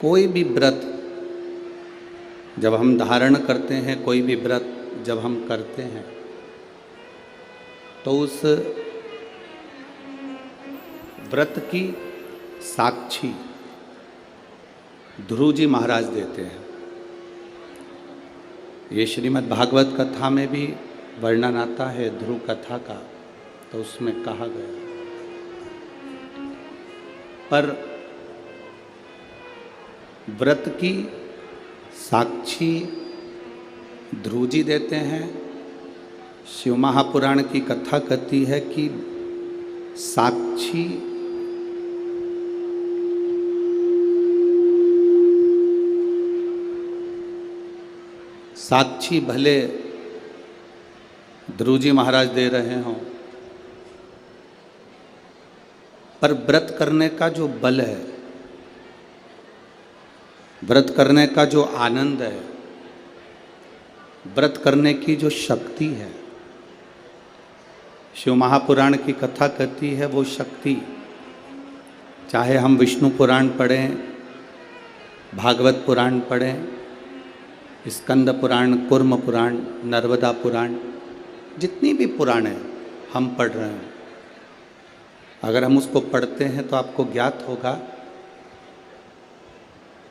कोई भी व्रत जब हम धारण करते हैं, कोई भी व्रत जब हम करते हैं, तो उस व्रत की साक्षी ध्रुव जी महाराज देते हैं। ये श्रीमद् भागवत कथा में भी वर्णन आता है ध्रुव कथा का, तो उसमें कहा गया। पर व्रत की साक्षी ध्रुव जी देते हैं। शिव महापुराण की कथा कहती है कि साक्षी भले ध्रुव जी महाराज दे रहे हों, पर व्रत करने का जो बल है, व्रत करने का जो आनंद है, व्रत करने की जो शक्ति है, शिव महापुराण की कथा कहती है वो शक्ति, चाहे हम विष्णु पुराण पढ़ें, भागवत पुराण पढ़ें, स्कंद पुराण, कूर्म पुराण, नर्मदा पुराण, जितनी भी पुराण है हम पढ़ रहे हैं, अगर हम उसको पढ़ते हैं तो आपको ज्ञात होगा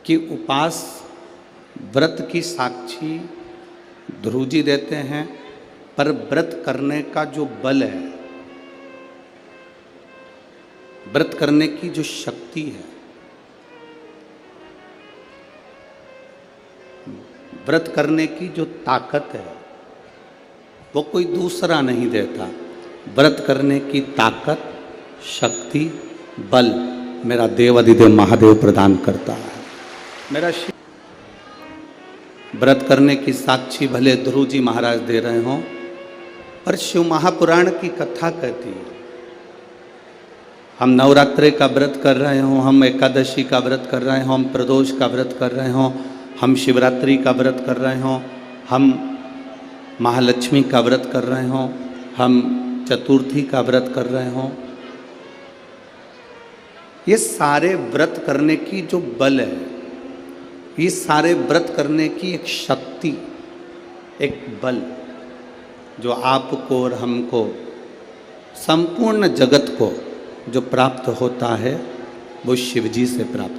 कि उपास व्रत की साक्षी ध्रुव जी देते हैं, पर व्रत करने का जो बल है, व्रत करने की जो शक्ति है, व्रत करने की जो ताकत है, वो कोई दूसरा नहीं देता। व्रत करने की ताकत, शक्ति, बल मेरा देवाधिदेव महादेव प्रदान करता है। मेरा व्रत करने की साक्षी भले ध्रुव जी महाराज दे रहे हों, पर शिव महापुराण की कथा कहती है हम नवरात्रे का व्रत कर रहे हों, हम एकादशी का व्रत कर रहे हों, हम प्रदोष का व्रत कर रहे हों, हम शिवरात्रि का व्रत कर रहे हों, हम महालक्ष्मी का व्रत कर रहे हों, हम चतुर्थी का व्रत कर रहे हों, ये सारे व्रत करने की जो बल है, ये सारे व्रत करने की एक शक्ति, एक बल जो आपको और हमको, संपूर्ण जगत को जो प्राप्त होता है, वो शिव जी से प्राप्त